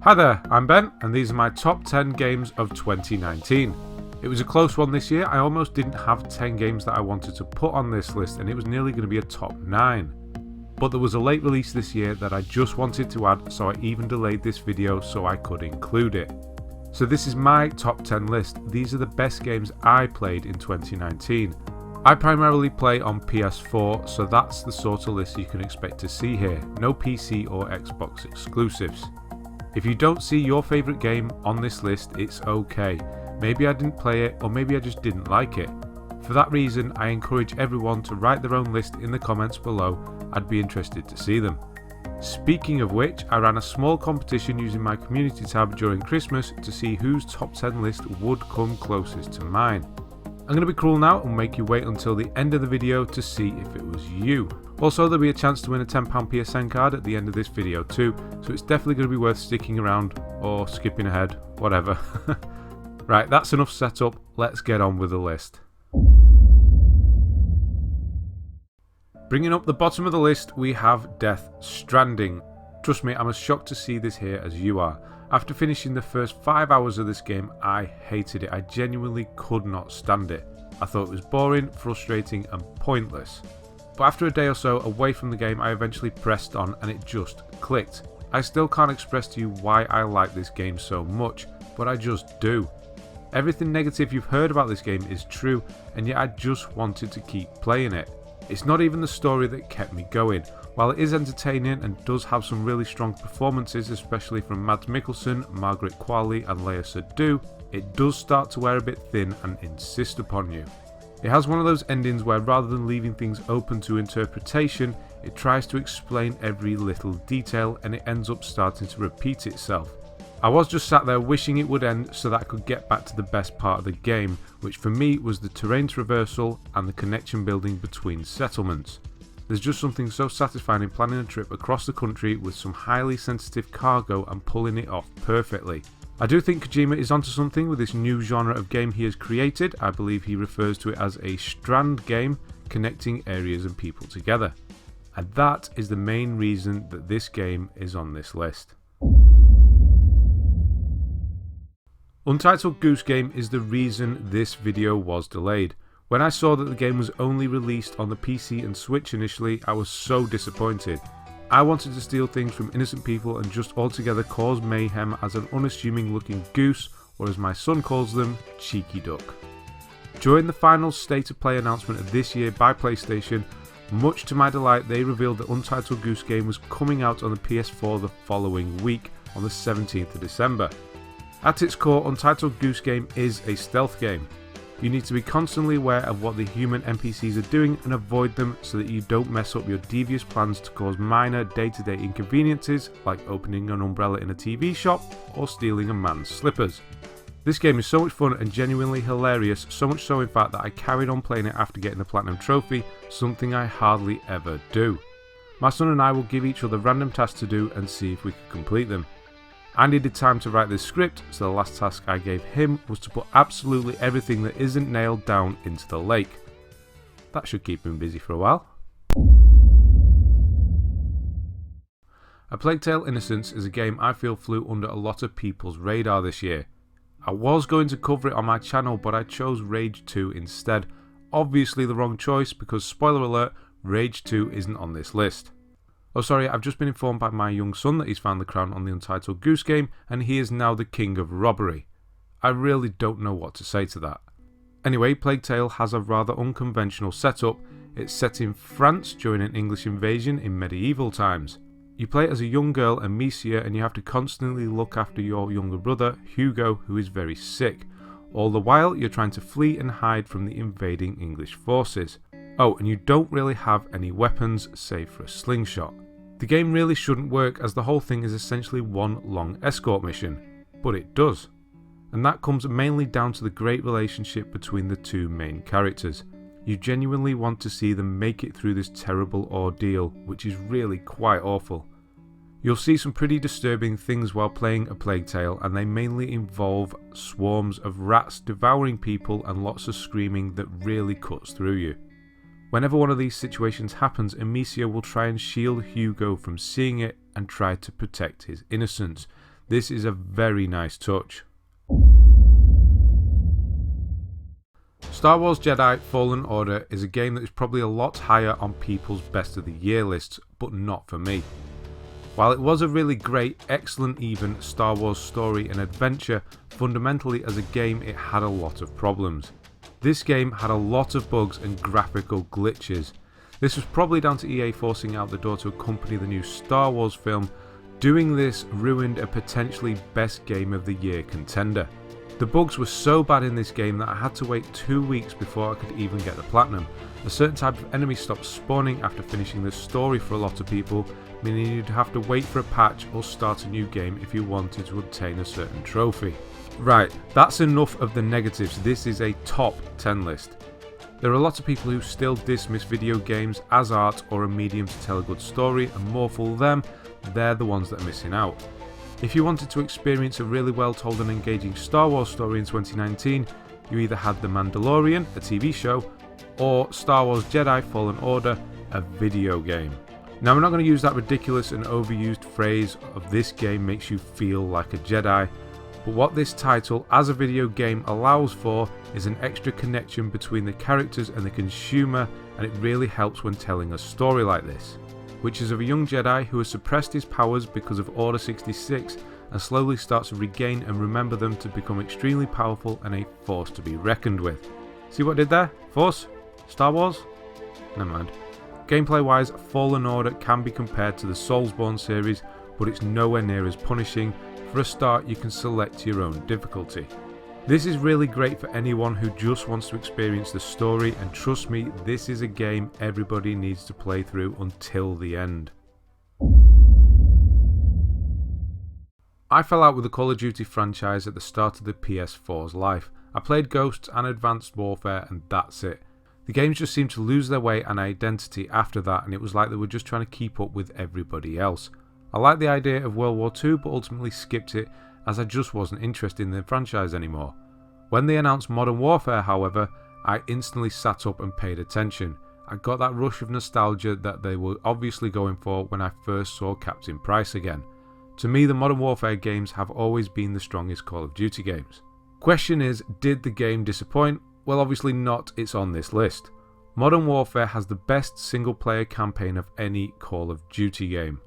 Hi there, I'm Ben, and these are my top 10 games of 2019. It was a close one this year. I almost didn't have 10 games that I wanted to put on this list, and it was nearly going to be a top 9. But there was a late release this year that I just wanted to add, so I even delayed this video so I could include it. So this is my top 10 list. These are the best games I played in 2019. I primarily play on PS4, so that's the sort of list you can expect to see here. No PC or Xbox exclusives. If you don't see your favourite game on this list, it's okay. Maybe I didn't play it, or maybe I just didn't like it. For that reason, I encourage everyone to write their own list in the comments below. I'd be interested to see them. Speaking of which, I ran a small competition using my community tab during Christmas to see whose top 10 list would come closest to mine. I'm going to be cruel now and make you wait until the end of the video to see if it was you. Also, there'll be a chance to win a £10 PSN card at the end of this video too, so it's definitely going to be worth sticking around or skipping ahead, whatever. Right, that's enough setup, let's get on with the list. Bringing up the bottom of the list, we have Death Stranding. Trust me, I'm as shocked to see this here as you are. After finishing the first 5 hours of this game, I hated it. I genuinely could not stand it. I thought it was boring, frustrating and pointless. But after a day or so away from the game, I eventually pressed on and it just clicked. I still can't express to you why I like this game so much, but I just do. Everything negative you've heard about this game is true, and yet I just wanted to keep playing it. It's not even the story that kept me going. While it is entertaining and does have some really strong performances, especially from Mads Mikkelsen, Margaret Qualley and Lea Seydoux, it does start to wear a bit thin and insist upon you. It has one of those endings where rather than leaving things open to interpretation, it tries to explain every little detail and it ends up starting to repeat itself. I was just sat there wishing it would end so that I could get back to the best part of the game, which for me was the terrain traversal and the connection building between settlements. There's just something so satisfying in planning a trip across the country with some highly sensitive cargo and pulling it off perfectly. I do think Kojima is onto something with this new genre of game he has created. I believe he refers to it as a strand game, connecting areas and people together. And that is the main reason that this game is on this list. Untitled Goose Game is the reason this video was delayed. When I saw that the game was only released on the PC and Switch initially, I was so disappointed. I wanted to steal things from innocent people and just altogether cause mayhem as an unassuming looking goose, or as my son calls them, cheeky duck. During the final state of play announcement of this year by PlayStation, much to my delight they revealed that Untitled Goose Game was coming out on the PS4 the following week, on the 17th of December. At its core, Untitled Goose Game is a stealth game. You need to be constantly aware of what the human NPCs are doing and avoid them so that you don't mess up your devious plans to cause minor day-to-day inconveniences like opening an umbrella in a TV shop or stealing a man's slippers. This game is so much fun and genuinely hilarious, so much so in fact that I carried on playing it after getting the Platinum Trophy, something I hardly ever do. My son and I will give each other random tasks to do and see if we can complete them. I needed time to write this script, so the last task I gave him was to put absolutely everything that isn't nailed down into the lake. That should keep him busy for a while. A Plague Tale Innocence is a game I feel flew under a lot of people's radar this year. I was going to cover it on my channel, but I chose Rage 2 instead. Obviously the wrong choice because, spoiler alert, Rage 2 isn't on this list. Oh sorry, I've just been informed by my young son that he's found the crown on the Untitled Goose Game and he is now the king of robbery. I really don't know what to say to that. Anyway, Plague Tale has a rather unconventional setup. It's set in France during an English invasion in medieval times. You play as a young girl, Amicia, and you have to constantly look after your younger brother, Hugo, who is very sick. All the while, you're trying to flee and hide from the invading English forces. Oh, and you don't really have any weapons, save for a slingshot. The game really shouldn't work as the whole thing is essentially one long escort mission, but it does. And that comes mainly down to the great relationship between the two main characters. You genuinely want to see them make it through this terrible ordeal, which is really quite awful. You'll see some pretty disturbing things while playing A Plague Tale, and they mainly involve swarms of rats devouring people and lots of screaming that really cuts through you. Whenever one of these situations happens, Amicia will try and shield Hugo from seeing it and try to protect his innocence. This is a very nice touch. Star Wars Jedi Fallen Order is a game that is probably a lot higher on people's best of the year lists, but not for me. While it was a really great, excellent even Star Wars story and adventure, fundamentally as a game it had a lot of problems. This game had a lot of bugs and graphical glitches. This was probably down to EA forcing out the door to accompany the new Star Wars film. Doing this ruined a potentially best game of the year contender. The bugs were so bad in this game that I had to wait 2 weeks before I could even get the platinum. A certain type of enemy stopped spawning after finishing the story for a lot of people, meaning you'd have to wait for a patch or start a new game if you wanted to obtain a certain trophy. Right, that's enough of the negatives. This is a top 10 list. There are lots of people who still dismiss video games as art or a medium to tell a good story, and more for them, they're the ones that are missing out. If you wanted to experience a really well told and engaging Star Wars story in 2019, you either had The Mandalorian, a TV show, or Star Wars Jedi Fallen Order, a video game. Now I'm not going to use that ridiculous and overused phrase of this game makes you feel like a Jedi, but what this title as a video game allows for is an extra connection between the characters and the consumer, and it really helps when telling a story like this, which is of a young Jedi who has suppressed his powers because of Order 66 and slowly starts to regain and remember them to become extremely powerful and a force to be reckoned with. See what I did there? Force? Star Wars? Never mind. Gameplay wise, Fallen Order can be compared to the Soulsborne series, but it's nowhere near as punishing. For a start, you can select your own difficulty. This is really great for anyone who just wants to experience the story, and trust me, this is a game everybody needs to play through until the end. I fell out with the Call of Duty franchise at the start of the PS4's life. I played Ghosts and Advanced Warfare and that's it. The games just seemed to lose their way and identity after that, and it was like they were just trying to keep up with everybody else. I liked the idea of World War II, but ultimately skipped it as I just wasn't interested in the franchise anymore. When they announced Modern Warfare, however, I instantly sat up and paid attention. I got that rush of nostalgia that they were obviously going for when I first saw Captain Price again. To me, the Modern Warfare games have always been the strongest Call of Duty games. Question is, did the game disappoint? Well, obviously not, it's on this list. Modern Warfare has the best single player campaign of any Call of Duty game.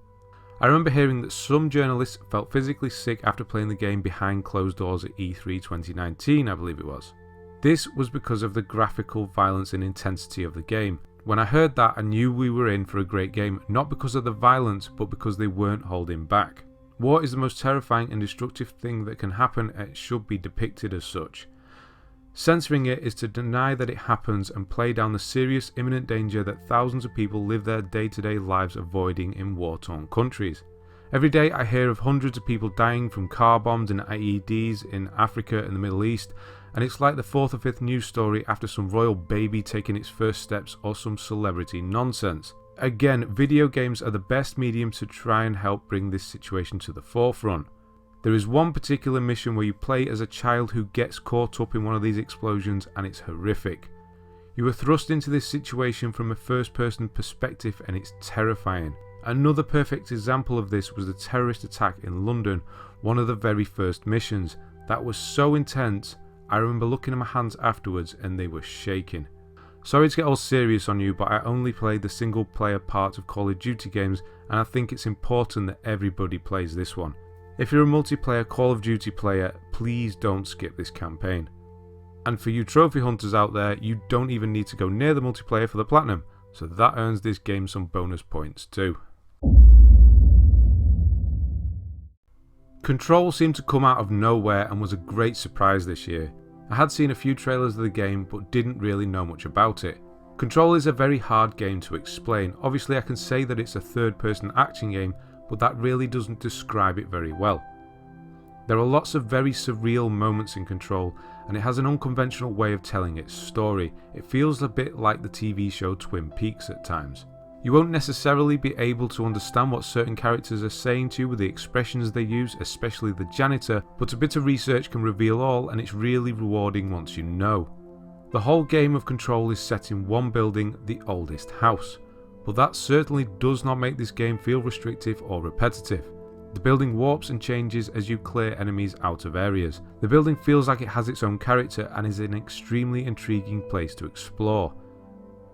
I remember hearing that some journalists felt physically sick after playing the game behind closed doors at E3 2019, I believe it was. This was because of the graphical violence and intensity of the game. When I heard that, I knew we were in for a great game, not because of the violence, but because they weren't holding back. War is the most terrifying and destructive thing that can happen, and it should be depicted as such. Censoring it is to deny that it happens and play down the serious, imminent danger that thousands of people live their day-to-day lives avoiding in war-torn countries. Every day I hear of hundreds of people dying from car bombs and IEDs in Africa and the Middle East, and it's like the 4th or 5th news story after some royal baby taking its first steps or some celebrity nonsense. Again, video games are the best medium to try and help bring this situation to the forefront. There is one particular mission where you play as a child who gets caught up in one of these explosions, and it's horrific. You are thrust into this situation from a first-person perspective, and it's terrifying. Another perfect example of this was the terrorist attack in London, one of the very first missions. That was so intense, I remember looking at my hands afterwards and they were shaking. Sorry to get all serious on you, but I only play the single player part of Call of Duty games, and I think it's important that everybody plays this one. If you're a multiplayer Call of Duty player, please don't skip this campaign. And for you trophy hunters out there, you don't even need to go near the multiplayer for the platinum, so that earns this game some bonus points too. Control seemed to come out of nowhere and was a great surprise this year. I had seen a few trailers of the game but didn't really know much about it. Control is a very hard game to explain. Obviously I can say that it's a third-person action game, but that really doesn't describe it very well. There are lots of very surreal moments in Control, and it has an unconventional way of telling its story. It feels a bit like the TV show Twin Peaks at times. You won't necessarily be able to understand what certain characters are saying to you with the expressions they use, especially the janitor, but a bit of research can reveal all, and it's really rewarding once you know. The whole game of Control is set in one building, the oldest house, but that certainly does not make this game feel restrictive or repetitive. The building warps and changes as you clear enemies out of areas. The building feels like it has its own character and is an extremely intriguing place to explore.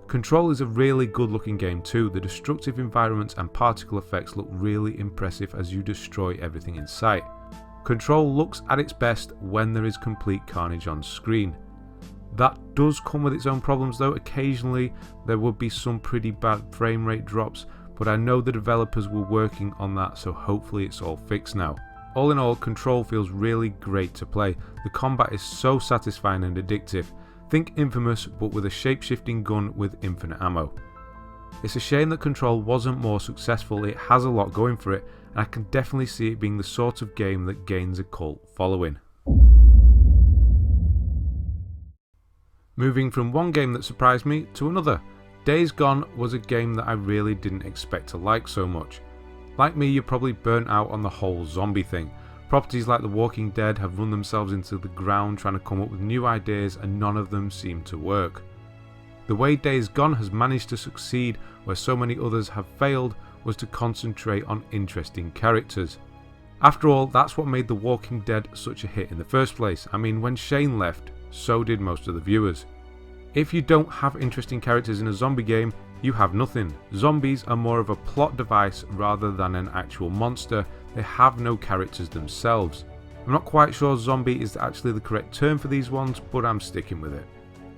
Control is a really good looking game too. The destructive environments and particle effects look really impressive as you destroy everything in sight. Control looks at its best when there is complete carnage on screen. That does come with its own problems though. Occasionally there would be some pretty bad frame rate drops, but I know the developers were working on that, so hopefully it's all fixed now. All in all, Control feels really great to play. The combat is so satisfying and addictive. Think Infamous, but with a shape-shifting gun with infinite ammo. It's a shame that Control wasn't more successful. It has a lot going for it, and I can definitely see it being the sort of game that gains a cult following. Moving from one game that surprised me to another. Days Gone was a game that I really didn't expect to like so much. Like me, you're probably burnt out on the whole zombie thing. Properties like The Walking Dead have run themselves into the ground trying to come up with new ideas, and none of them seem to work. The way Days Gone has managed to succeed where so many others have failed was to concentrate on interesting characters. After all, that's what made The Walking Dead such a hit in the first place. I mean, when Shane left, so did most of the viewers. If you don't have interesting characters in a zombie game, you have nothing. Zombies are more of a plot device rather than an actual monster. They have no characters themselves. I'm not quite sure zombie is actually the correct term for these ones, but I'm sticking with it.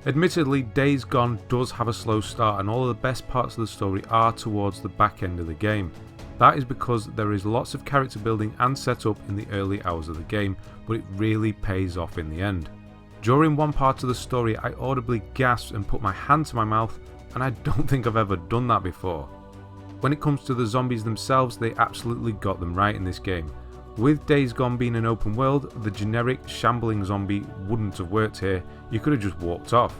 Admittedly, Days Gone does have a slow start and all of the best parts of the story are towards the back end of the game. That is because there is lots of character building and setup in the early hours of the game, but it really pays off in the end. During one part of the story, I audibly gasped and put my hand to my mouth, and I don't think I've ever done that before. When it comes to the zombies themselves, they absolutely got them right in this game. With Days Gone being an open world, the generic shambling zombie wouldn't have worked here. You could have just walked off.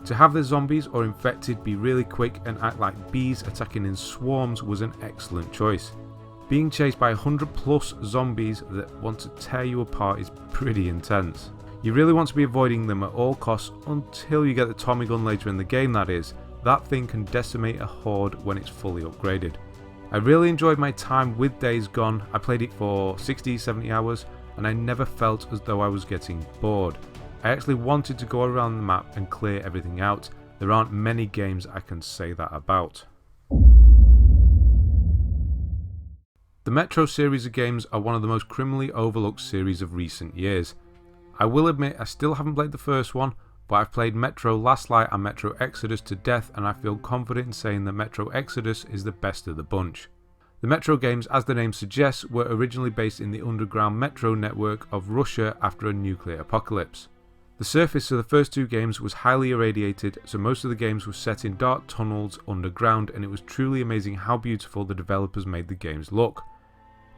To have the zombies or infected be really quick and act like bees attacking in swarms was an excellent choice. Being chased by 100 plus zombies that want to tear you apart is pretty intense. You really want to be avoiding them at all costs until you get the Tommy gun later in the game, that is. That thing can decimate a horde when it's fully upgraded. I really enjoyed my time with Days Gone. I played it for 60-70 hours and I never felt as though I was getting bored. I actually wanted to go around the map and clear everything out. There aren't many games I can say that about. The Metro series of games are one of the most criminally overlooked series of recent years. I will admit I still haven't played the first one, but I've played Metro Last Light and Metro Exodus to death and I feel confident in saying that Metro Exodus is the best of the bunch. The Metro games, as the name suggests, were originally based in the underground metro network of Russia after a nuclear apocalypse. The surface of the first two games was highly irradiated, so most of the games were set in dark tunnels underground, and it was truly amazing how beautiful the developers made the games look.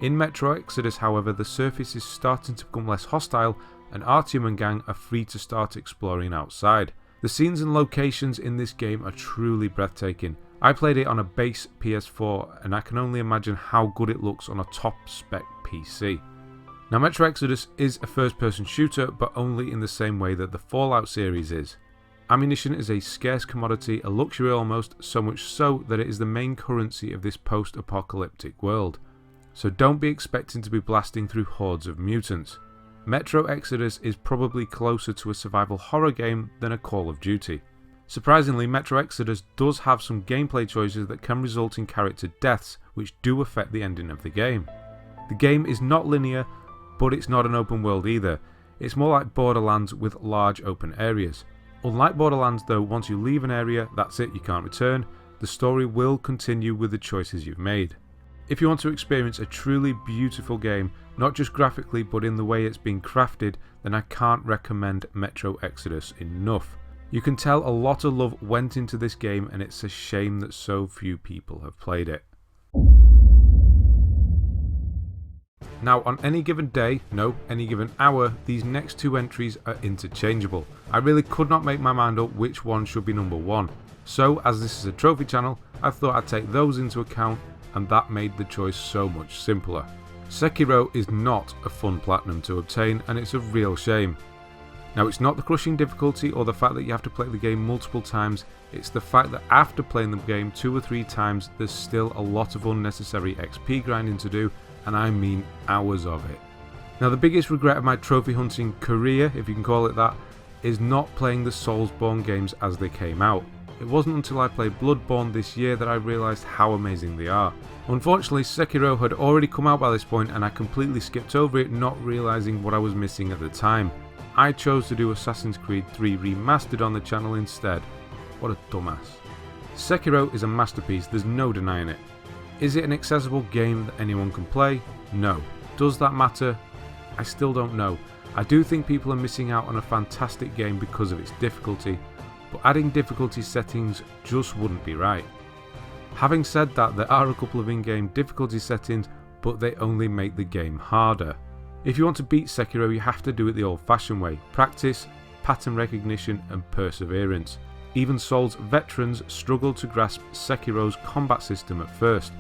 In Metro Exodus, however, the surface is starting to become less hostile and Artyom and gang are free to start exploring outside. The scenes and locations in this game are truly breathtaking. I played it on a base PS4 and I can only imagine how good it looks on a top spec PC. Now Metro Exodus is a first person shooter, but only in the same way that the Fallout series is. Ammunition is a scarce commodity, a luxury almost, so much so that it is the main currency of this post-apocalyptic world. So don't be expecting to be blasting through hordes of mutants. Metro Exodus is probably closer to a survival horror game than a Call of Duty. Surprisingly, Metro Exodus does have some gameplay choices that can result in character deaths, which do affect the ending of the game. The game is not linear, but it's not an open world either. It's more like Borderlands with large open areas. Unlike Borderlands though, once you leave an area, that's it, you can't return. The story will continue with the choices you've made. If you want to experience a truly beautiful game, not just graphically but in the way it's been crafted, then I can't recommend Metro Exodus enough. You can tell a lot of love went into this game and it's a shame that so few people have played it. Now on any given day, no, any given hour, these next two entries are interchangeable. I really could not make my mind up which one should be number one. So as this is a trophy channel, I thought I'd take those into account, and that made the choice so much simpler. Sekiro is not a fun platinum to obtain and it's a real shame. Now it's not the crushing difficulty or the fact that you have to play the game multiple times, it's the fact that after playing the game 2 or 3 times there's still a lot of unnecessary XP grinding to do, and I mean hours of it. Now the biggest regret of my trophy hunting career, if you can call it that, is not playing the Soulsborne games as they came out. It wasn't until I played Bloodborne this year that I realised how amazing they are. Unfortunately, Sekiro had already come out by this point and I completely skipped over it, not realising what I was missing at the time. I chose to do Assassin's Creed 3 Remastered on the channel instead. What a dumbass. Sekiro is a masterpiece, there's no denying it. Is it an accessible game that anyone can play? No. Does that matter? I still don't know. I do think people are missing out on a fantastic game because of its difficulty, but adding difficulty settings just wouldn't be right. Having said that, there are a couple of in-game difficulty settings, but they only make the game harder. If you want to beat Sekiro, you have to do it the old-fashioned way: practice, pattern recognition and perseverance. Even Souls veterans struggle to grasp Sekiro's combat system at first.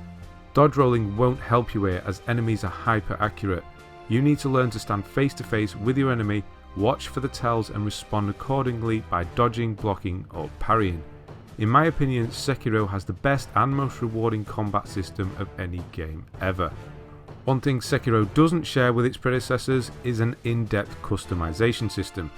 Dodge rolling won't help you here as enemies are hyper accurate. You need to learn to stand face to face with your enemy, watch for the tells and respond accordingly by dodging, blocking or parrying. In my opinion, Sekiro has the best and most rewarding combat system of any game ever. One thing Sekiro doesn't share with its predecessors is an in-depth customization system.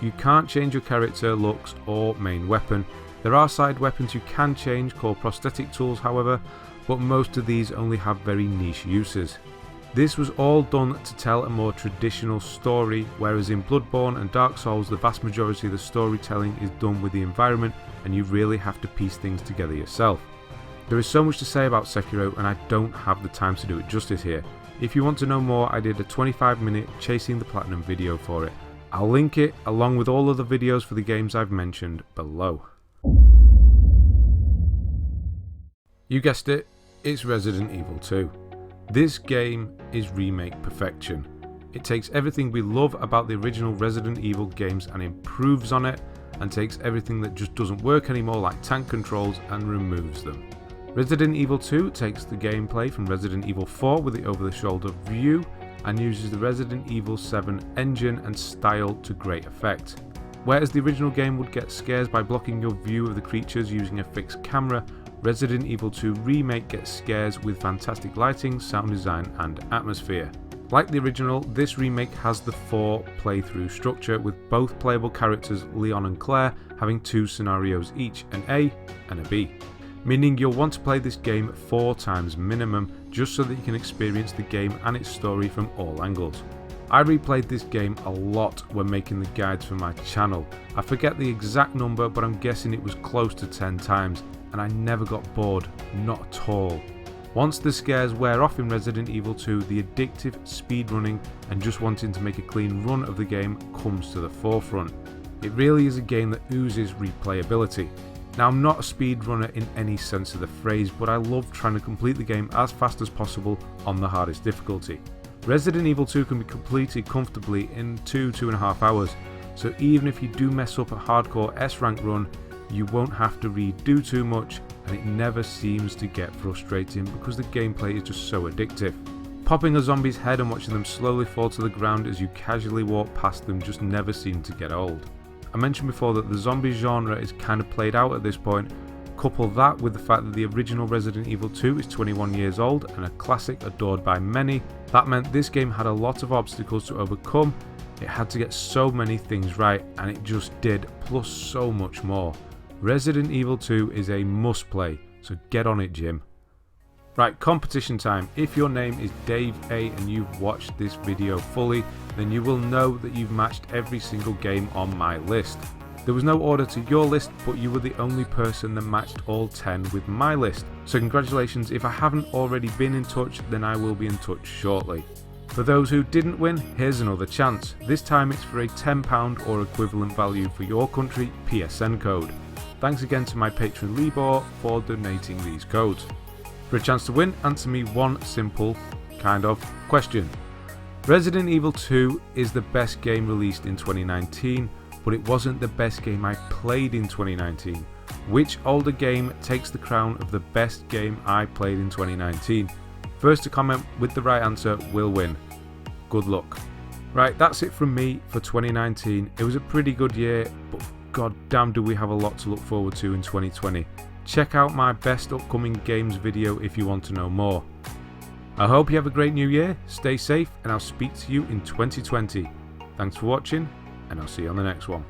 You can't change your character, looks or main weapon. There are side weapons you can change called prosthetic tools however, but most of these only have very niche uses. This was all done to tell a more traditional story, whereas in Bloodborne and Dark Souls the vast majority of the storytelling is done with the environment and you really have to piece things together yourself. There is so much to say about Sekiro and I don't have the time to do it justice here. If you want to know more, I did a 25-minute Chasing the Platinum video for it. I'll link it along with all other videos for the games I've mentioned below. You guessed it, it's Resident Evil 2. This game is remake perfection. It takes everything we love about the original Resident Evil games and improves on it, and takes everything that just doesn't work anymore like tank controls and removes them. Resident Evil 2 takes the gameplay from Resident Evil 4 with the over-the-shoulder view and uses the Resident Evil 7 engine and style to great effect. Whereas the original game would get scares by blocking your view of the creatures using a fixed camera, Resident Evil 2 Remake gets scares with fantastic lighting, sound design and atmosphere. Like the original, this remake has the 4 playthrough structure with both playable characters Leon and Claire having 2 scenarios each, an A and a B. Meaning you'll want to play this game 4 times minimum just so that you can experience the game and its story from all angles. I replayed this game a lot when making the guides for my channel. I forget the exact number but I'm guessing it was close to 10 times and I never got bored, not at all. Once the scares wear off in Resident Evil 2, the addictive speedrunning and just wanting to make a clean run of the game comes to the forefront. It really is a game that oozes replayability. Now I'm not a speedrunner in any sense of the phrase, but I love trying to complete the game as fast as possible on the hardest difficulty. Resident Evil 2 can be completed comfortably in 2.5 hours, so even if you do mess up a hardcore S rank run, you won't have to redo too much and it never seems to get frustrating because the gameplay is just so addictive. Popping a zombie's head and watching them slowly fall to the ground as you casually walk past them just never seem to get old. I mentioned before that the zombie genre is kind of played out at this point. Couple that with the fact that the original Resident Evil 2 is 21 years old and a classic adored by many, that meant this game had a lot of obstacles to overcome. It had to get so many things right and it just did, plus so much more. Resident Evil 2 is a must play, so get on it, Jim. Right, competition time. If your name is Dave A and you've watched this video fully, then you will know that you've matched every single game on my list. There was no order to your list, but you were the only person that matched all 10 with my list. So congratulations. If I haven't already been in touch, then I will be in touch shortly. For those who didn't win, here's another chance. This time it's for a £10 or equivalent value for your country PSN code. Thanks again to my patron Libor for donating these codes. For a chance to win, answer me one simple, question. Resident Evil 2 is the best game released in 2019, but it wasn't the best game I played in 2019. Which older game takes the crown of the best game I played in 2019? First to comment with the right answer will win. Good luck. Right, that's it from me for 2019. It was a pretty good year, but god damn do we have a lot to look forward to in 2020. Check out my best upcoming games video if you want to know more. I hope you have a great new year, stay safe, and I'll speak to you in 2020. Thanks for watching, and I'll see you on the next one.